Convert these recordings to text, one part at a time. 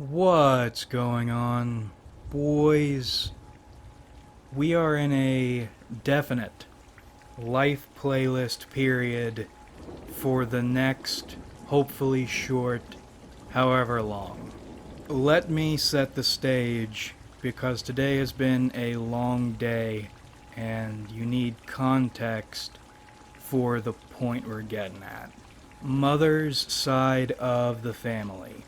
What's going on, boys? We are in a definite life playlist period for the next, hopefully short, however long. Let me set the stage because today has been a long day and you need context for the point we're getting at. Mother's side of the family.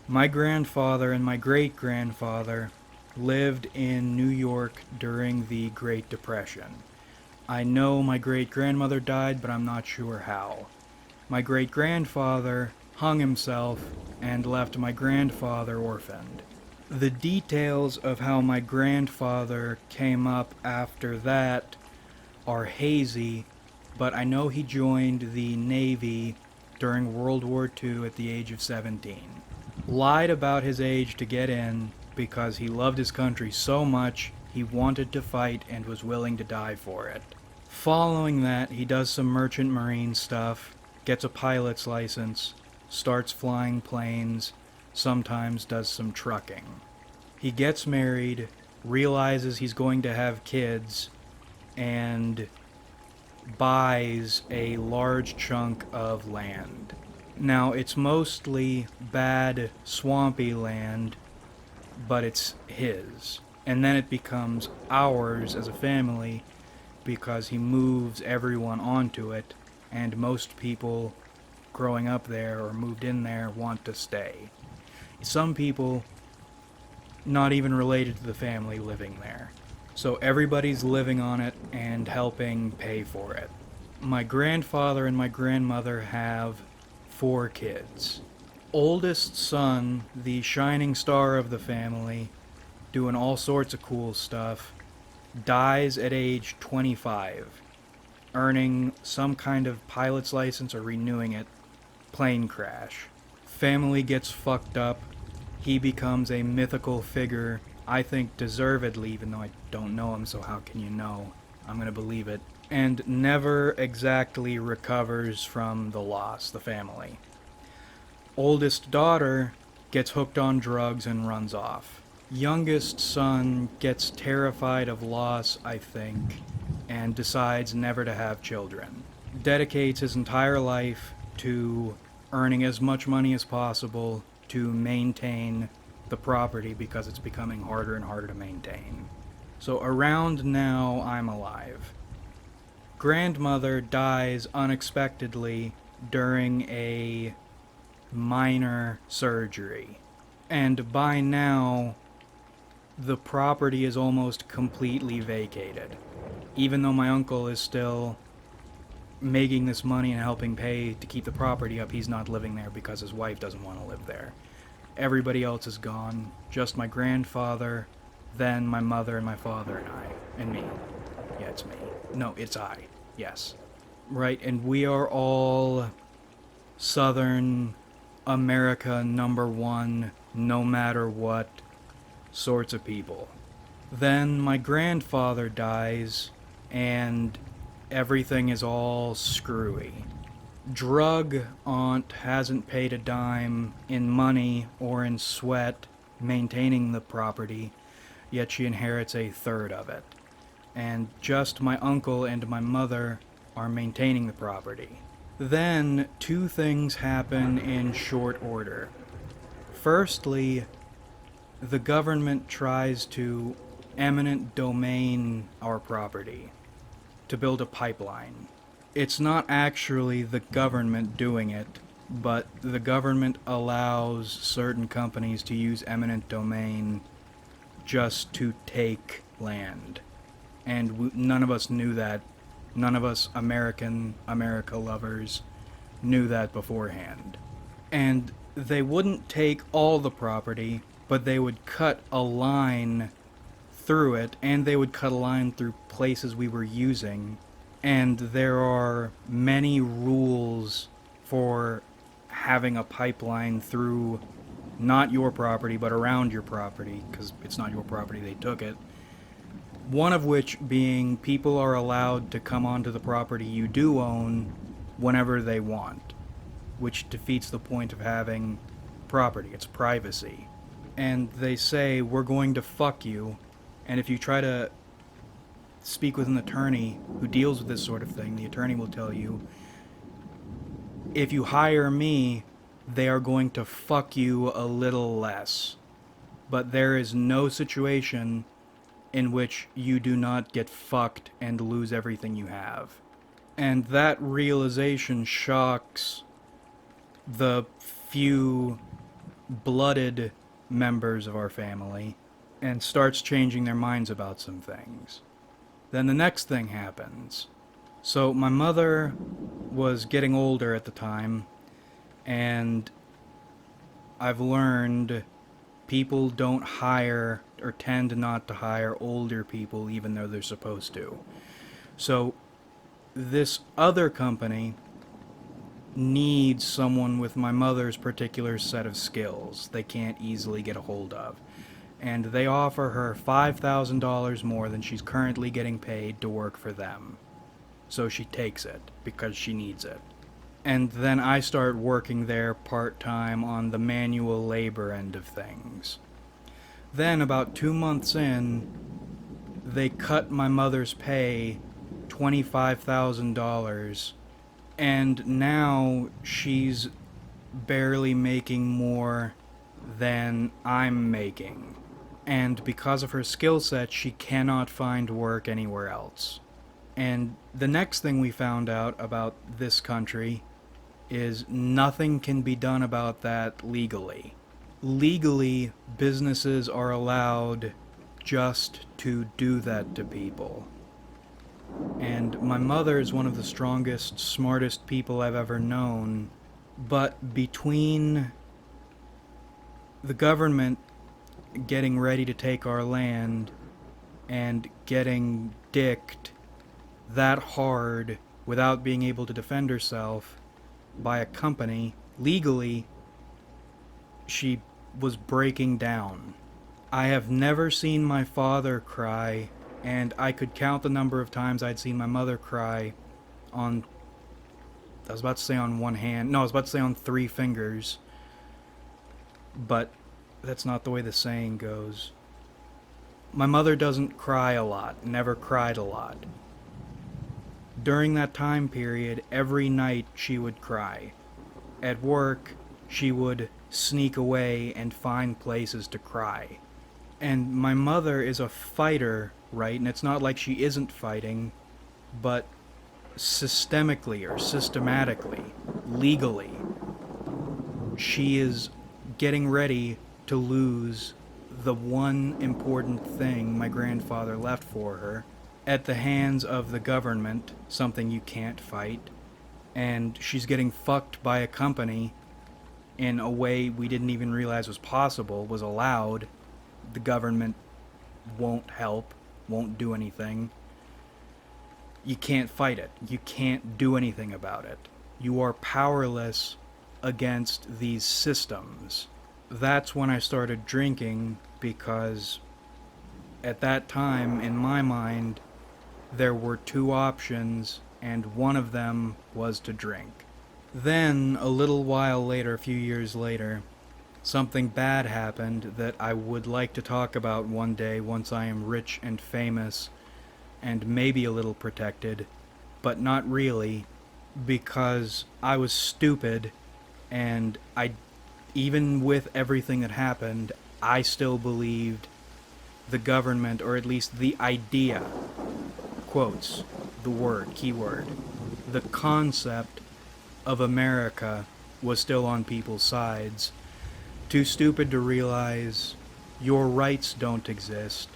My grandfather and my great-grandfather lived in New York during the Great Depression. I know my great-grandmother died, but I'm not sure how. My great-grandfather hung himself and left my grandfather orphaned. The details of how my grandfather came up after that are hazy, but I know he joined the Navy during World War II at the age of 17. Lied about his age to get in because he loved his country so much he wanted to fight and was willing to die for it. Following that, he does some merchant marine stuff, gets a pilot's license, starts flying planes, sometimes does some trucking. He gets married, realizes he's going to have kids, and buys a large chunk of land. Now, it's mostly bad, swampy land, but it's his. And then it becomes ours as a family because he moves everyone onto it, and most people growing up there or moved in there want to stay. Some people, not even related to the family, living there. So everybody's living on it and helping pay for it. My grandfather and my grandmother have 4 kids. Oldest son, the shining star of the family, doing all sorts of cool stuff, dies at age 25, earning some kind of pilot's license or renewing it. Plane crash. Family gets fucked up. He becomes a mythical figure, I think deservedly, even though I don't know him, so how can you know? I'm gonna believe it. And never exactly recovers from the loss, the family. Oldest daughter gets hooked on drugs and runs off. Youngest son gets terrified of loss, I think, and decides never to have children. Dedicates his entire life to earning as much money as possible to maintain the property because it's becoming harder and harder to maintain. So around now, I'm alive. Grandmother dies unexpectedly during a minor surgery. And by now, the property is almost completely vacated. Even though my uncle is still making this money and helping pay to keep the property up, he's not living there because his wife doesn't want to live there. Everybody else is gone. Just my grandfather, then my mother and my father and I. And me. Yeah, it's me. No, it's I. Yes. Right, and we are all Southern America #1, no matter what sorts of people. Then my grandfather dies, and everything is all screwy. Drug aunt hasn't paid a dime in money or in sweat maintaining the property, yet she inherits a third of it. And just my uncle and my mother are maintaining the property. Then 2 things happen in short order. Firstly, the government tries to eminent domain our property to build a pipeline. It's not actually the government doing it, but the government allows certain companies to use eminent domain just to take land. And none of us knew that. None of us America lovers knew that beforehand. And they wouldn't take all the property, but they would cut a line through it, and they would cut a line through places we were using. And there are many rules for having a pipeline through not your property, but around your property, because it's not your property, they took it. One of which being people are allowed to come onto the property you do own whenever they want, which defeats the point of having property, it's privacy. And they say, we're going to fuck you, and if you try to speak with an attorney who deals with this sort of thing, the attorney will tell you, if you hire me, they are going to fuck you a little less. But there is no situation in which you do not get fucked and lose everything you have. And that realization shocks the few blooded members of our family and starts changing their minds about some things. Then the next thing happens. So my mother was getting older at the time, and I've learned people don't hire or tend not to hire older people even though they're supposed to. So this other company needs someone with my mother's particular set of skills they can't easily get a hold of. And they offer her $5,000 more than she's currently getting paid to work for them. So she takes it because she needs it. And then I start working there part-time on the manual labor end of things. Then about 2 months in, they cut my mother's pay $25,000, and now she's barely making more than I'm making. And because of her skill set, she cannot find work anywhere else. And the next thing we found out about this country is nothing can be done about that legally. Legally, businesses are allowed just to do that to people. And my mother is one of the strongest, smartest people I've ever known. But between the government getting ready to take our land and getting dicked that hard without being able to defend herself by a company, legally, she was breaking down. I have never seen my father cry, and I could count the number of times I'd seen my mother cry on, I was about to say on one hand, no, I was about to say on 3 fingers, but that's not the way the saying goes. My mother doesn't cry a lot, never cried a lot. During that time period, every night she would cry. At work, she would sneak away and find places to cry. And my mother is a fighter, right? And it's not like she isn't fighting, but systemically or systematically, legally, she is getting ready to lose the one important thing my grandfather left for her at the hands of the government, something you can't fight, and she's getting fucked by a company in a way we didn't even realize was possible, was allowed. The government won't help, won't do anything. You can't fight it. You can't do anything about it. You are powerless against these systems. That's when I started drinking, because at that time, in my mind, there were 2 options, and one of them was to drink. Then, a little while later, a few years later, something bad happened that I would like to talk about one day once I am rich and famous and maybe a little protected, but not really, because I was stupid, and even with everything that happened, I still believed the government, or at least the idea, quotes, the word, keyword, the concept of America was still on people's sides. Too stupid to realize your rights don't exist,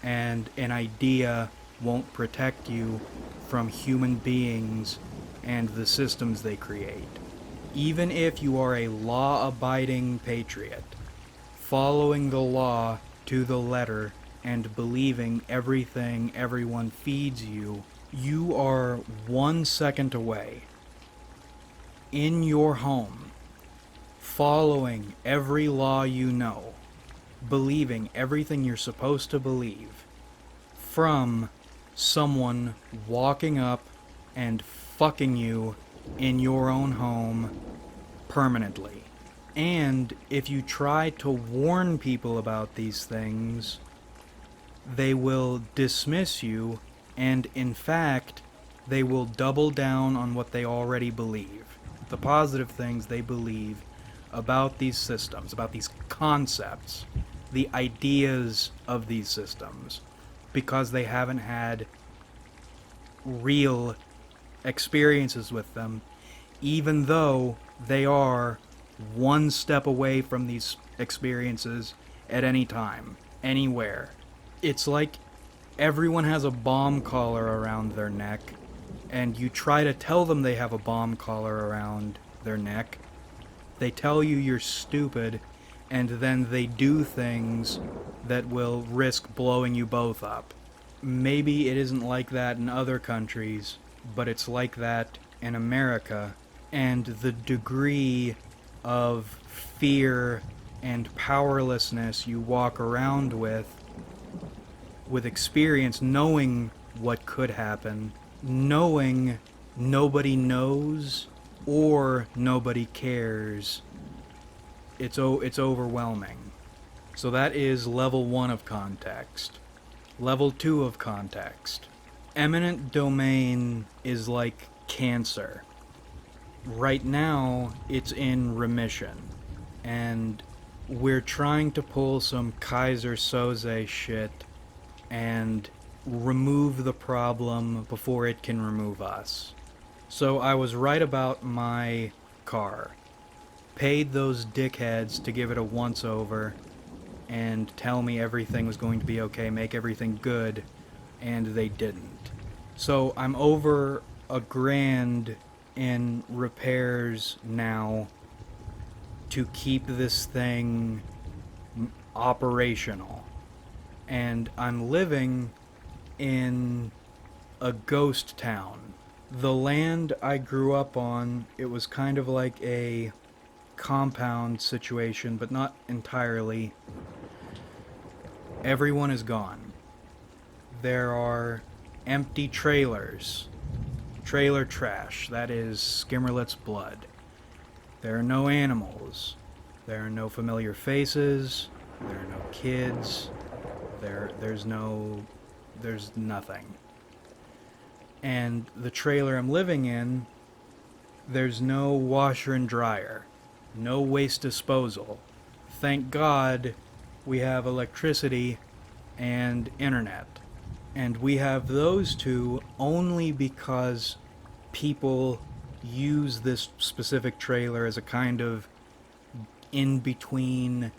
and an idea won't protect you from human beings and the systems they create. Even if you are a law-abiding patriot, following the law to the letter and believing everything everyone feeds you, you are 1 second away in your home, following every law you know, believing everything you're supposed to believe, from someone walking up and fucking you in your own home permanently. And if you try to warn people about these things, they will dismiss you, and in fact, they will double down on what they already believe. The positive things they believe about these systems, about these concepts, the ideas of these systems, because they haven't had real experiences with them, even though they are one step away from these experiences at any time, anywhere. It's like everyone has a bomb collar around their neck, and you try to tell them they have a bomb collar around their neck. They tell you you're stupid, and then they do things that will risk blowing you both up. Maybe it isn't like that in other countries, but it's like that in America, and the degree of fear and powerlessness you walk around with experience, knowing what could happen, knowing nobody knows or nobody cares, it's overwhelming. So that is level 1 of context. Level 2 of context. Eminent domain is like cancer. Right now, it's in remission, and we're trying to pull some Kaiser Soze shit and remove the problem before it can remove us. So I was right about my car. Paid those dickheads to give it a once-over and tell me everything was going to be okay, make everything good, and they didn't. So I'm over $1,000 in repairs now to keep this thing operational. And I'm living in a ghost town. The land I grew up on, it was kind of like a compound situation, but not entirely. Everyone is gone. There are empty trailers. Trailer trash. That is Skimmerlit's blood. There are no animals. There are no familiar faces. There are no kids. There's nothing. And the trailer I'm living in, there's no washer and dryer. No waste disposal. Thank God we have electricity and internet. And we have those two only because people use this specific trailer as a kind of in-between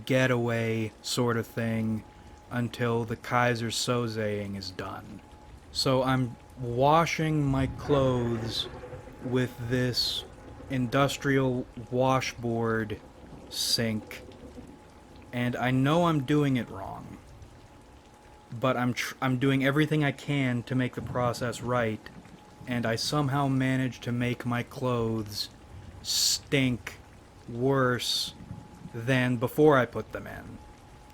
getaway sort of thing until the Kaiser Sozeing is done. So I'm washing my clothes with this industrial washboard sink, and I know I'm doing it wrong, but I'm doing everything I can to make the process right, and I somehow managed to make my clothes stink worse than before I put them in.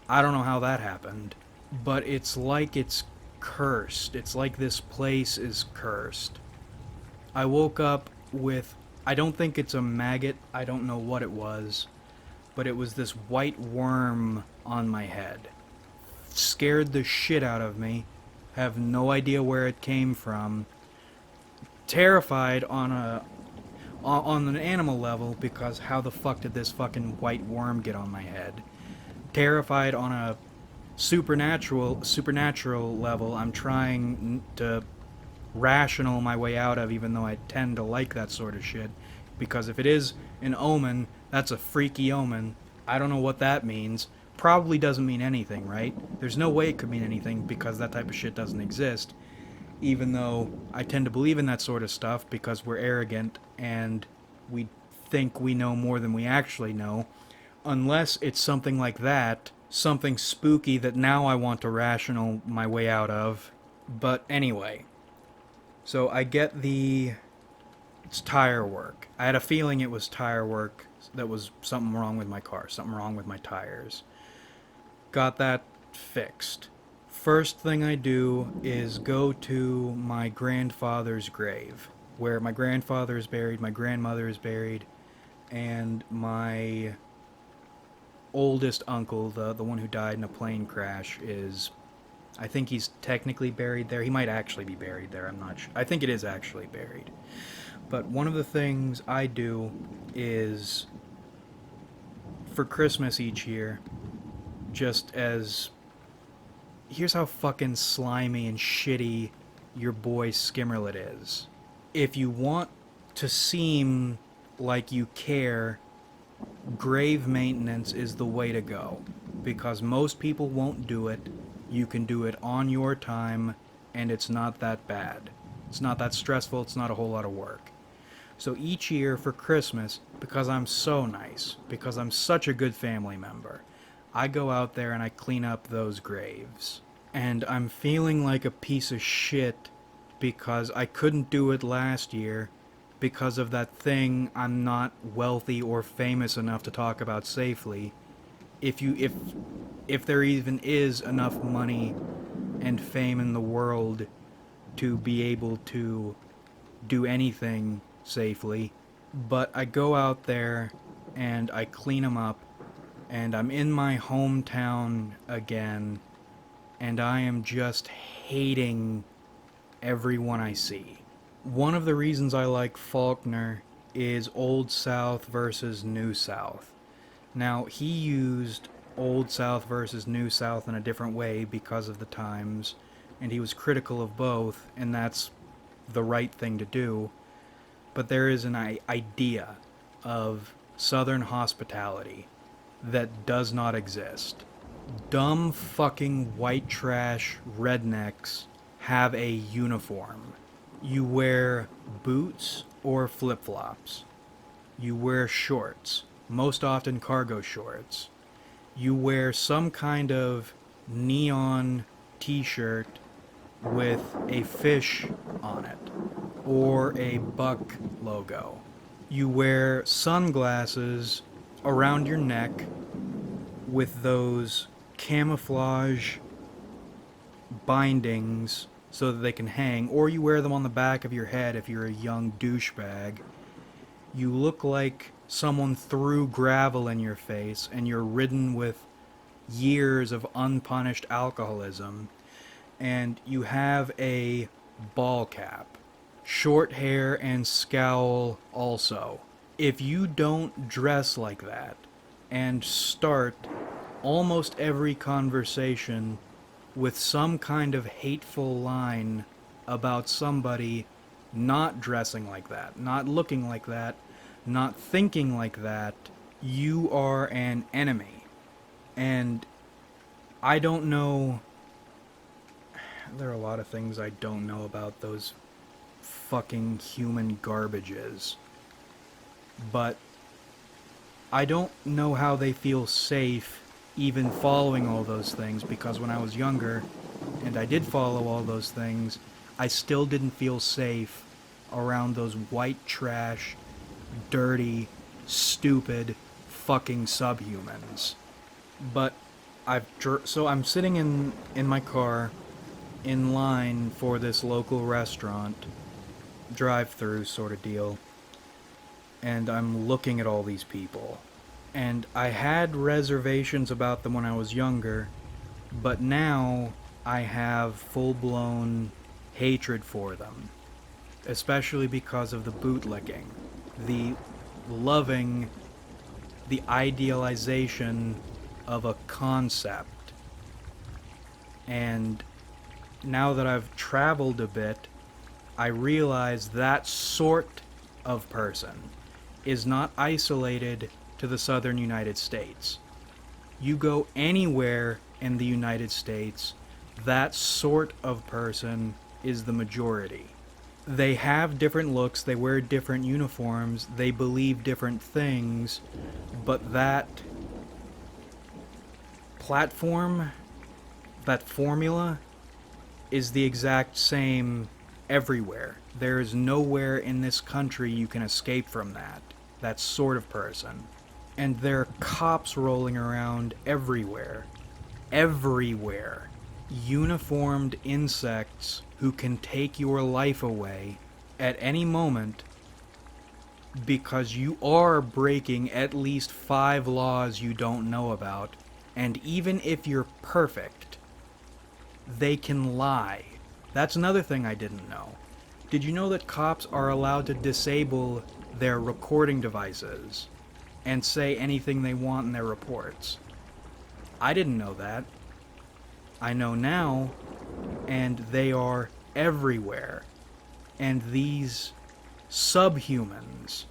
I don't know how that happened, but it's like it's cursed. It's like this place is cursed. I woke up with, I don't think it's a maggot, I don't know what it was, but it was this white worm on my head. Scared the shit out of me, have no idea where it came from. Terrified on an animal level, because how the fuck did this fucking white worm get on my head? Terrified on a supernatural level, I'm trying to rational my way out of, even though I tend to like that sort of shit, because if it is an omen, that's a freaky omen. I don't know what that means. Probably doesn't mean anything, right? There's no way it could mean anything, because that type of shit doesn't exist, even though I tend to believe in that sort of stuff because we're arrogant and we think we know more than we actually know, unless it's something like that, something spooky that now I want to rational my way out of. But anyway, so I get it's tire work. I had a feeling it was tire work, that was something wrong with my car, something wrong with my tires. Got that fixed. First thing I do is go to my grandfather's grave, where my grandfather is buried, my grandmother is buried, and my oldest uncle, the one who died in a plane crash, is, I think he's technically buried there. He might actually be buried there. I'm not sure. I think it is actually buried. But one of the things I do is for Christmas each year, just as, here's how fucking slimy and shitty your boy Skimmerlit is. If you want to seem like you care, grave maintenance is the way to go. Because most people won't do it. You can do it on your time, and it's not that bad. It's not that stressful, it's not a whole lot of work. So each year for Christmas, because I'm so nice, because I'm such a good family member, I go out there and I clean up those graves. And I'm feeling like a piece of shit because I couldn't do it last year because of that thing I'm not wealthy or famous enough to talk about safely. If there even is enough money and fame in the world to be able to do anything safely. But I go out there and I clean them up, and I'm in my hometown again, and I am just hating everyone I see. One of the reasons I like Faulkner is Old South versus New South. Now, he used Old South versus New South in a different way because of the times, and he was critical of both, and that's the right thing to do. But there is an idea of Southern hospitality that does not exist. Dumb fucking white trash rednecks have a uniform. You wear boots or flip-flops. You wear shorts, most often cargo shorts. You wear some kind of neon t-shirt with a fish on it, or a buck logo. You wear sunglasses around your neck with those camouflage bindings so that they can hang, or you wear them on the back of your head if you're a young douchebag. You look like someone threw gravel in your face and you're ridden with years of unpunished alcoholism, and you have a ball cap, short hair, and scowl also. If you don't dress like that and start almost every conversation with some kind of hateful line about somebody not dressing like that, not looking like that, not thinking like that, you are an enemy. And I don't know. There are a lot of things I don't know about those fucking human garbages. But I don't know how they feel safe even following all those things, because when I was younger, and I did follow all those things, I still didn't feel safe around those white trash, dirty, stupid, fucking subhumans. But so I'm sitting in my car in line for this local restaurant, drive-through sort of deal, and I'm looking at all these people. And I had reservations about them when I was younger, but now I have full-blown hatred for them, especially because of the bootlicking, the loving, the idealization of a concept. And now that I've traveled a bit, I realize that sort of person is not isolated to the southern United States. You go anywhere in the United States, that sort of person is the majority. They have different looks, they wear different uniforms, they believe different things, but that platform, that formula, is the exact same everywhere. There is nowhere in this country you can escape from that sort of person. And there are cops rolling around everywhere. Everywhere. Uniformed insects who can take your life away at any moment because you are breaking at least 5 laws you don't know about. And even if you're perfect, they can lie. That's another thing I didn't know. Did you know that cops are allowed to disable their recording devices and say anything they want in their reports? I didn't know that. I know now, and they are everywhere. And these subhumans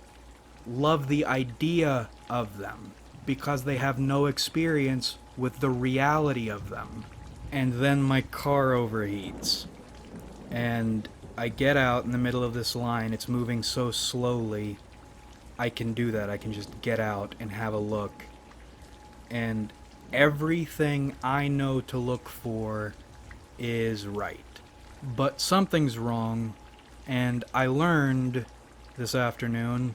love the idea of them because they have no experience with the reality of them. And then my car overheats. And I get out in the middle of this line. It's moving so slowly. I can do that. I can just get out and have a look. And everything I know to look for is right. But something's wrong. And I learned this afternoon,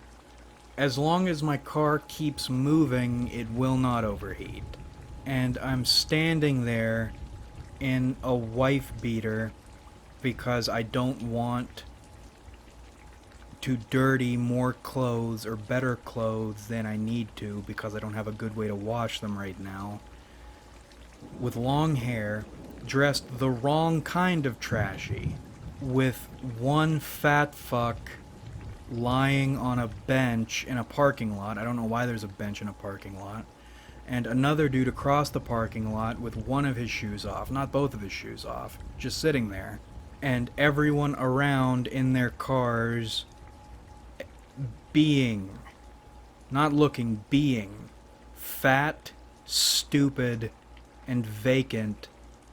as long as my car keeps moving, it will not overheat. And I'm standing there in a wife beater because I don't want to dirty more clothes or better clothes than I need to because I don't have a good way to wash them right now. With long hair, dressed the wrong kind of trashy, with one fat fuck lying on a bench in a parking lot. I don't know why there's a bench in a parking lot. And another dude across the parking lot with one of his shoes off, not both of his shoes off, just sitting there. And everyone around in their cars being, not looking, being fat, stupid, and vacant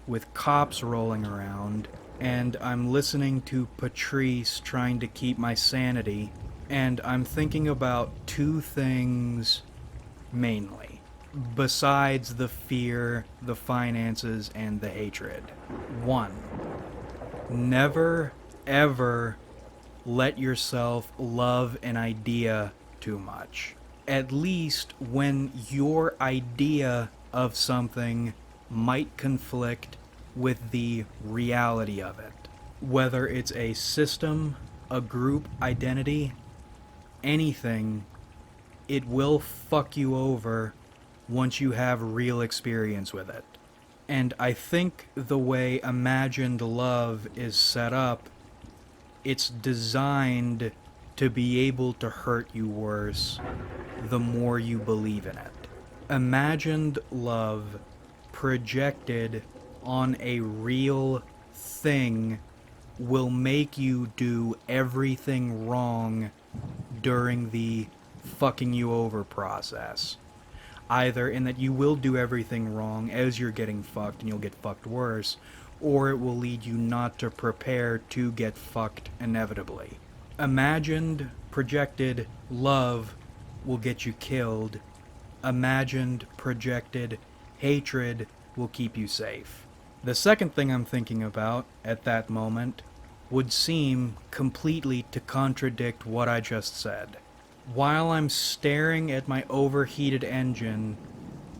with cops rolling around. And I'm listening to Patrice trying to keep my sanity, and I'm thinking about two things mainly, besides the fear, the finances, and the hatred. One, never, ever let yourself love an idea too much. At least when your idea of something might conflict with the reality of it. Whether it's a system, a group identity, anything, it will fuck you over once you have real experience with it. And I think the way imagined love is set up, it's designed to be able to hurt you worse the more you believe in it. Imagined love projected on a real thing will make you do everything wrong during the fucking you over process. Either in that you will do everything wrong as you're getting fucked and you'll get fucked worse, or it will lead you not to prepare to get fucked inevitably. Imagined projected love will get you killed. Imagined projected hatred will keep you safe. The second thing I'm thinking about at that moment would seem completely to contradict what I just said. While I'm staring at my overheated engine,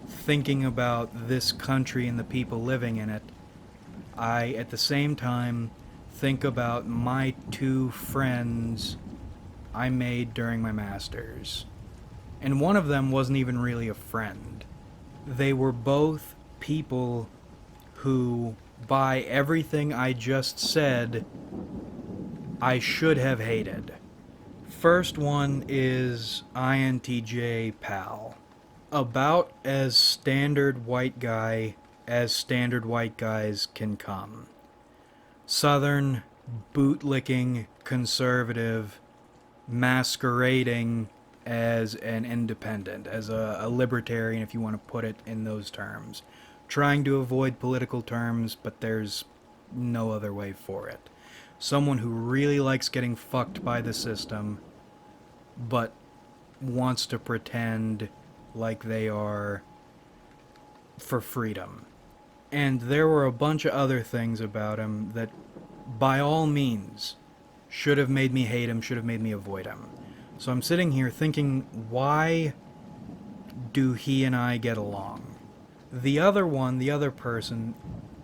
thinking about this country and the people living in it, I, at the same time, think about my two friends I made during my master's. And one of them wasn't even really a friend. They were both people who, by everything I just said, I should have hated. First one is INTJ Pal. About as standard white guy as standard white guys can come. Southern, bootlicking, conservative, masquerading as an independent, as a libertarian if you want to put it in those terms. Trying to avoid political terms, but there's no other way for it. Someone who really likes getting fucked by the system, but wants to pretend like they are for freedom. And there were a bunch of other things about him that, by all means, should have made me hate him, should have made me avoid him. So I'm sitting here thinking, why do he and I get along? The other one, the other person,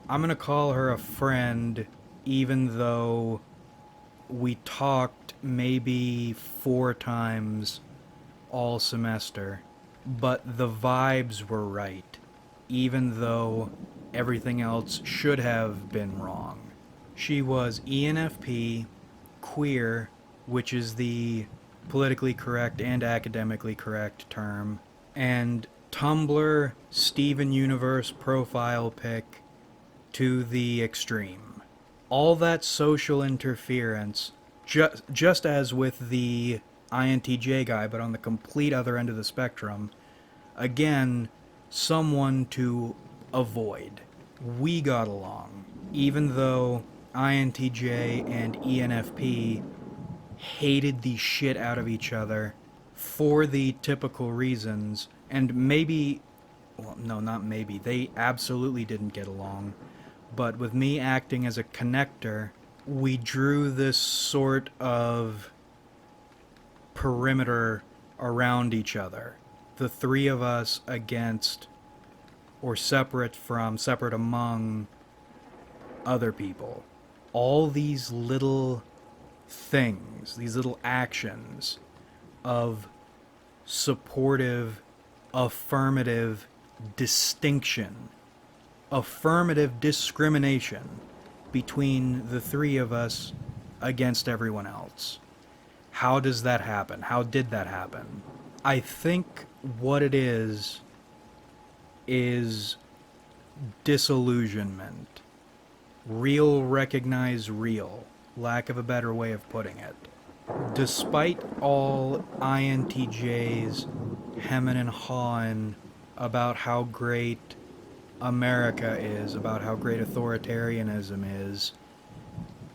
I'm going to call her a friend, even though we talked maybe 4 times all semester, but the vibes were right, even though everything else should have been wrong. She was ENFP, queer, which is the politically correct and academically correct term, and Tumblr Steven Universe profile pic to the extreme. All that social interference, just as with the INTJ guy, but on the complete other end of the spectrum, again, someone to avoid. We got along, even though INTJ and ENFP hated the shit out of each other for the typical reasons, and maybe, well, no, not maybe, they absolutely didn't get along. But with me acting as a connector, we drew this sort of perimeter around each other. The three of us against, or separate among other people. All these little things, these little actions of supportive, affirmative distinction, affirmative discrimination between the three of us against everyone else. How does that happen? How did that happen? I think what it is disillusionment. Real recognize real. Lack of a better way of putting it. Despite all INTJs hemming and hawing about how great America is, about how great authoritarianism is,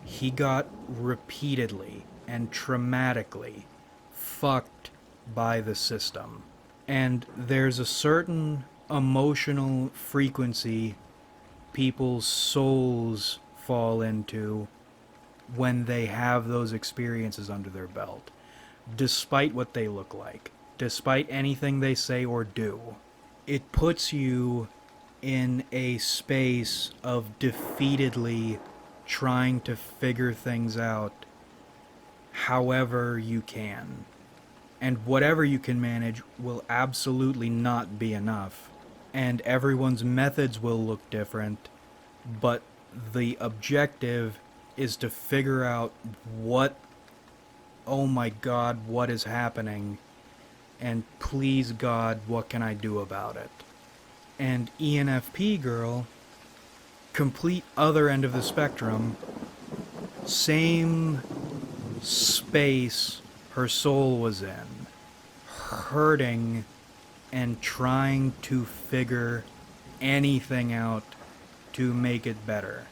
he got repeatedly and traumatically fucked by the system. And there's a certain emotional frequency people's souls fall into when they have those experiences under their belt, despite what they look like, despite anything they say or do. It puts you in a space of defeatedly trying to figure things out however you can. And whatever you can manage will absolutely not be enough. And everyone's methods will look different, but the objective is to figure out what, oh my God, what is happening, and please God, what can I do about it? And ENFP girl, complete other end of the spectrum, same space her soul was in, hurting and trying to figure anything out to make it better.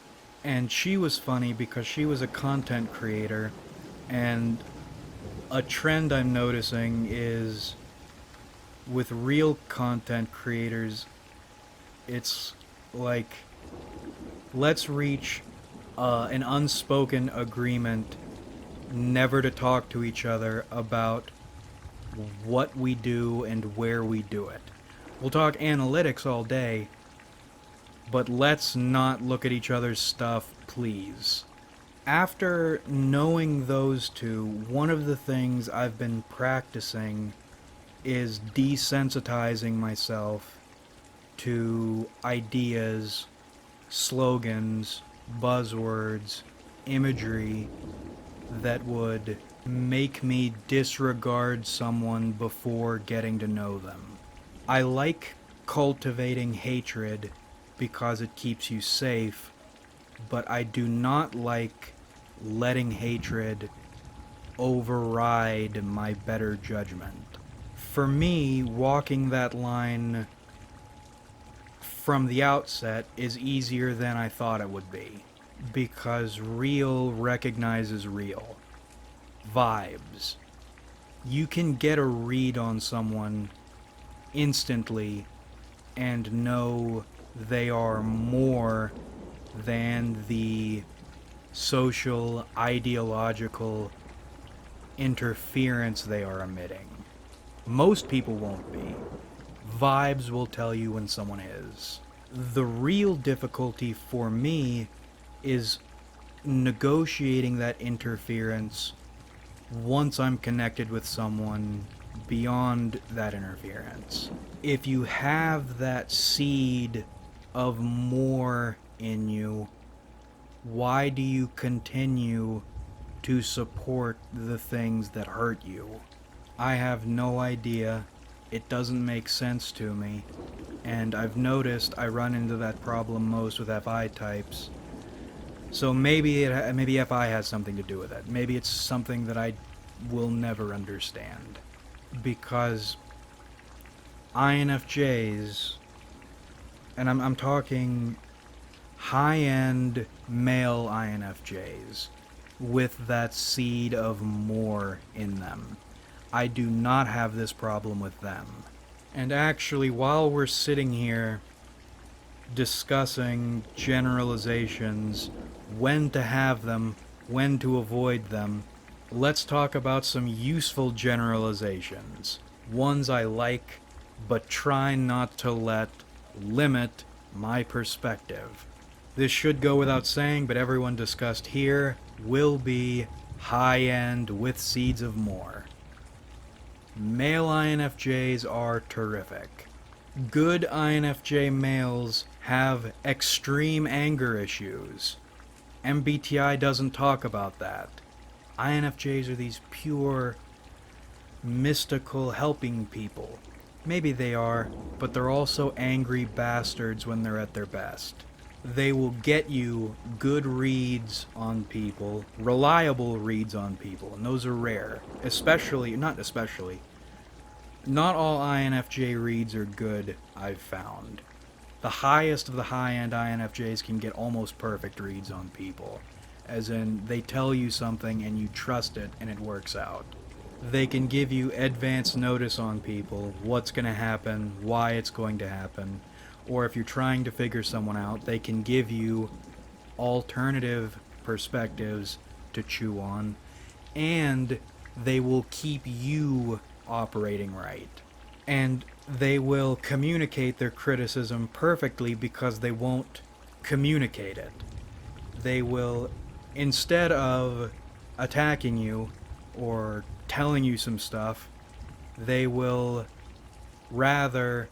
And she was funny because she was a content creator, and a trend I'm noticing is with real content creators, it's like, let's reach an unspoken agreement never to talk to each other about what we do and where we do it. We'll talk analytics all day, but let's not look at each other's stuff, please. After knowing those two, one of the things I've been practicing is desensitizing myself to ideas, slogans, buzzwords, imagery that would make me disregard someone before getting to know them. I like cultivating hatred because it keeps you safe, but I do not like letting hatred override my better judgment. For me, walking that line from the outset is easier than I thought it would be, because real recognizes real. Vibes. You can get a read on someone instantly and know they are more than the social, ideological interference they are emitting. Most people won't be. Vibes will tell you when someone is. The real difficulty for me is negotiating that interference once I'm connected with someone beyond that interference. If you have that seed of more in you, why do you continue to support the things that hurt you? I have no idea. It doesn't make sense to me. And I've noticed I run into that problem most with FI types. So maybe FI has something to do with it. Maybe it's something that I will never understand. Because INFJs, and I'm talking high-end male INFJs with that seed of more in them. I do not have this problem with them. And actually, while we're sitting here discussing generalizations, when to have them, when to avoid them, let's talk about some useful generalizations. Ones I like, but try not to let limit my perspective. This should go without saying, but everyone discussed here will be high-end with seeds of more. Male INFJs are terrific. Good INFJ males have extreme anger issues. MBTI doesn't talk about that. INFJs are these pure, mystical, helping people. Maybe they are, but they're also angry bastards when they're at their best. They will get you good reads on people, reliable reads on people, and those are rare. Not all INFJ reads are good, I've found. The highest of the high-end INFJs can get almost perfect reads on people. As in, they tell you something and you trust it and it works out. They can give you advance notice on people, what's going to happen, why it's going to happen, or if you're trying to figure someone out, they can give you alternative perspectives to chew on, and they will keep you operating right. And they will communicate their criticism perfectly because they won't communicate it. They will, instead of attacking you or telling you some stuff, they will rather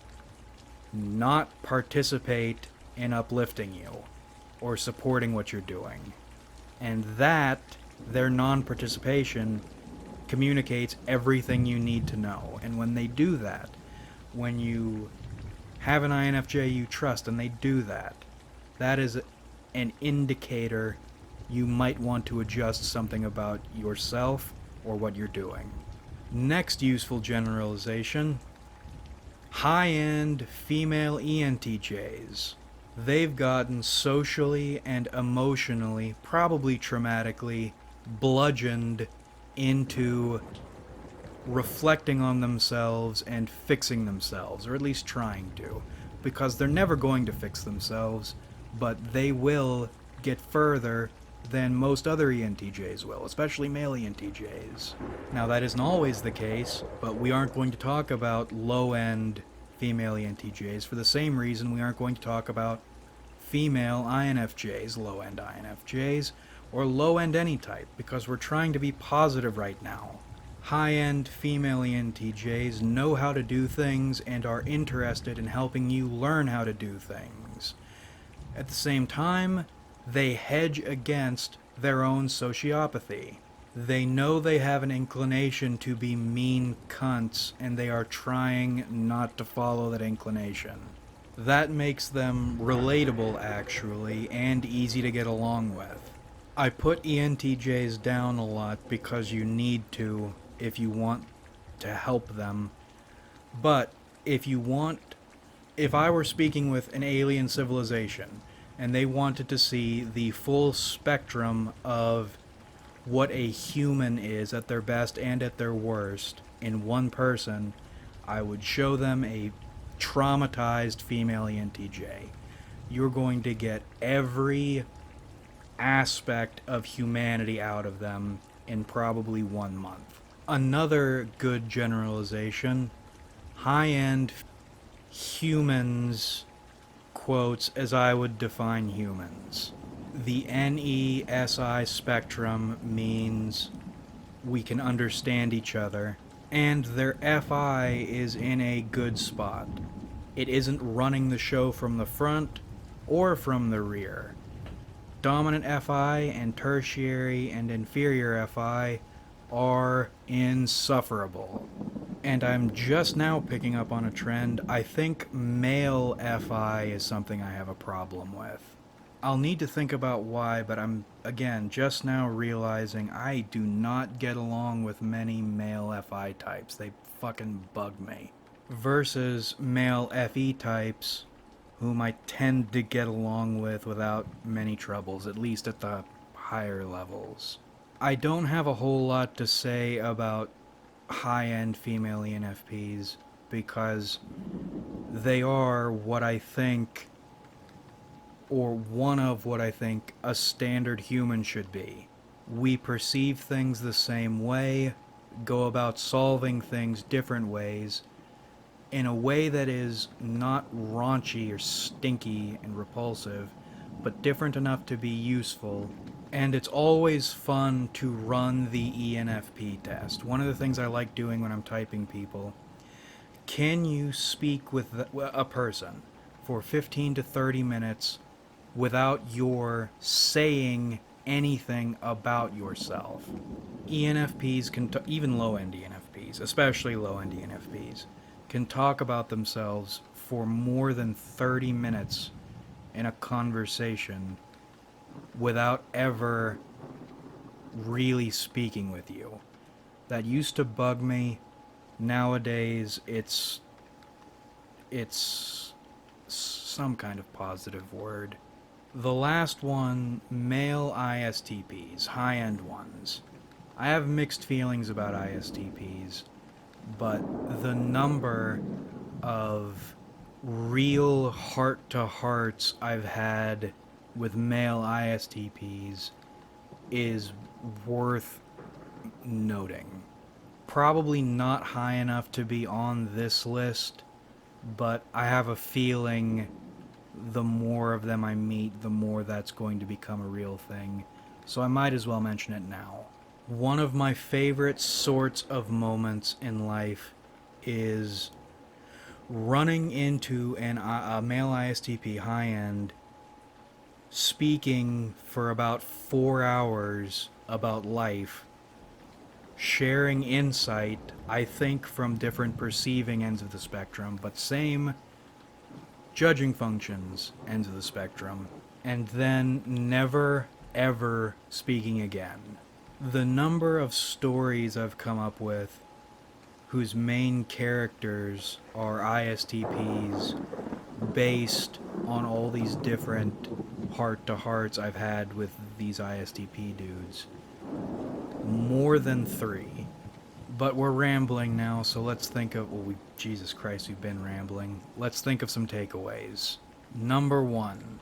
not participate in uplifting you or supporting what you're doing. And that, their non-participation, communicates everything you need to know. And when they do that, when you have an INFJ you trust and they do that, that is an indicator you might want to adjust something about yourself or what you're doing. Next useful generalization, high-end female ENTJs. They've gotten socially and emotionally, probably traumatically, bludgeoned into reflecting on themselves and fixing themselves, or at least trying to, because they're never going to fix themselves, but they will get further than most other ENTJs will, especially male ENTJs. Now, that isn't always the case, but we aren't going to talk about low-end female ENTJs for the same reason we aren't going to talk about female INFJs, low-end INFJs, or low-end any type, because we're trying to be positive right now. High-end female ENTJs know how to do things and are interested in helping you learn how to do things. At the same time, they hedge against their own sociopathy. They know they have an inclination to be mean cunts, and they are trying not to follow that inclination. That makes them relatable, actually, and easy to get along with. I put ENTJs down a lot because you need to if you want to help them. But if I were speaking with an alien civilization and they wanted to see the full spectrum of what a human is at their best and at their worst in one person, I would show them a traumatized female ENTJ. You're going to get every aspect of humanity out of them in probably 1 month. Another good generalization, high-end humans, quotes, as I would define humans. The NESI spectrum means we can understand each other, and their FI is in a good spot. It isn't running the show from the front or from the rear. Dominant FI and tertiary and inferior FI are insufferable. And I'm just now picking up on a trend. I think male FI is something I have a problem with. I'll need to think about why, but I'm, again, just now realizing I do not get along with many male FI types. They fucking bug me. Versus male FE types, whom I tend to get along with without many troubles, at least at the higher levels. I don't have a whole lot to say about high-end female ENFPs because they are what I think, or one of what I think, a standard human should be. We perceive things the same way, go about solving things different ways, in a way that is not raunchy or stinky and repulsive, but different enough to be useful. And it's always fun to run the ENFP test. One of the things I like doing when I'm typing people, can you speak with a person for 15 to 30 minutes without your saying anything about yourself? ENFPs can, even low-end ENFPs, especially low-end ENFPs, can talk about themselves for more than 30 minutes in a conversation without ever really speaking with you. That used to bug me. Nowadays, it's some kind of positive word. The last one, male ISTPs, high-end ones. I have mixed feelings about ISTPs, but the number of real heart-to-hearts I've had with male ISTPs is worth noting. Probably not high enough to be on this list, but I have a feeling the more of them I meet, the more that's going to become a real thing. So I might as well mention it now. One of my favorite sorts of moments in life is running into a male ISTP high-end, speaking for about 4 hours about life, sharing insight, I think from different perceiving ends of the spectrum, but same judging functions ends of the spectrum, and then never, ever speaking again. The number of stories I've come up with whose main characters are ISTPs based on all these different heart-to-hearts I've had with these ISTP dudes. More than 3. But we're rambling now, so let's think of... Jesus Christ, we've been rambling. Let's think of some takeaways. Number 1.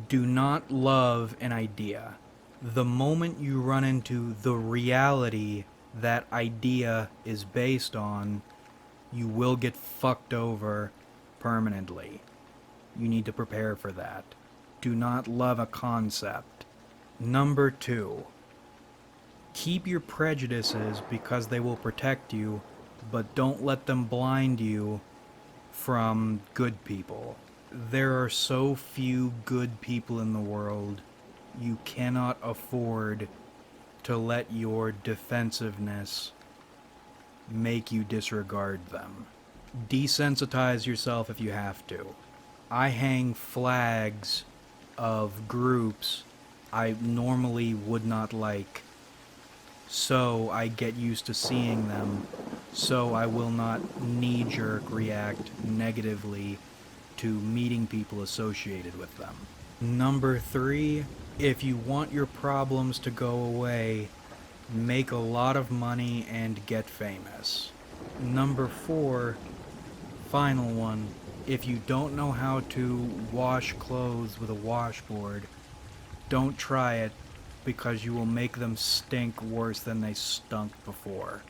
Do not love an idea. The moment you run into the reality that idea is based on, you will get fucked over permanently. You need to prepare for that. Do not love a concept. Number 2. Keep your prejudices because they will protect you, but don't let them blind you from good people. There are so few good people in the world, you cannot afford to let your defensiveness make you disregard them. Desensitize yourself if you have to. I hang flags of groups I normally would not like, so I get used to seeing them, so I will not knee-jerk react negatively to meeting people associated with them. Number 3, if you want your problems to go away, make a lot of money and get famous. Number 4, final one, if you don't know how to wash clothes with a washboard, don't try it, because you will make them stink worse than they stunk before.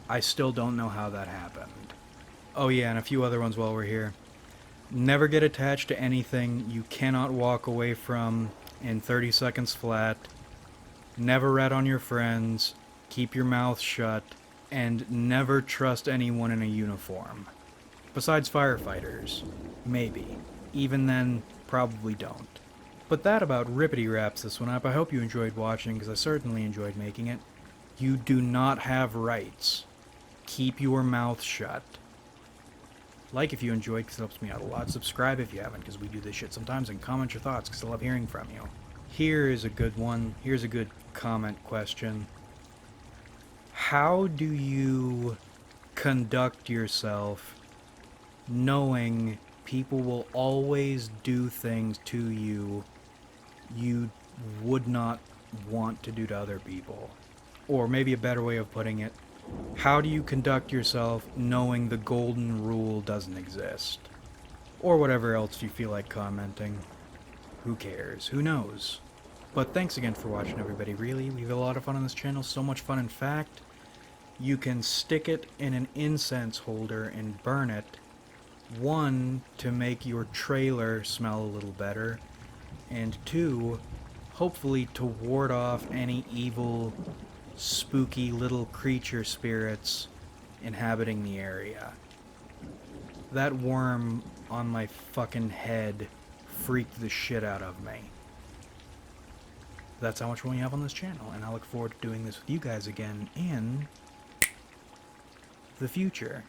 I still don't know how that happened. Oh yeah, and a few other ones while we're here. Never get attached to anything you cannot walk away from in 30 seconds flat. Never rat on your friends. Keep your mouth shut. And never trust anyone in a uniform. Besides firefighters. Maybe. Even then, probably don't. But that about rippity wraps this one up. I hope you enjoyed watching, because I certainly enjoyed making it. You do not have rights. Keep your mouth shut. Like if you enjoyed, because it helps me out a lot. Subscribe if you haven't, because we do this shit sometimes. And comment your thoughts, because I love hearing from you. Here is a good one. Here's a good comment question. How do you conduct yourself knowing people will always do things to you you would not want to do to other people? Or maybe a better way of putting it, how do you conduct yourself knowing the golden rule doesn't exist? Or whatever else you feel like commenting. Who cares? Who knows? But thanks again for watching, everybody. Really, we have a lot of fun on this channel. So much fun, in fact, you can stick it in an incense holder and burn it. One, to make your trailer smell a little better. And two, hopefully to ward off any evil, spooky little creature spirits inhabiting the area. That worm on my fucking head freaked the shit out of me. That's how much fun we have on this channel, and I look forward to doing this with you guys again in the future.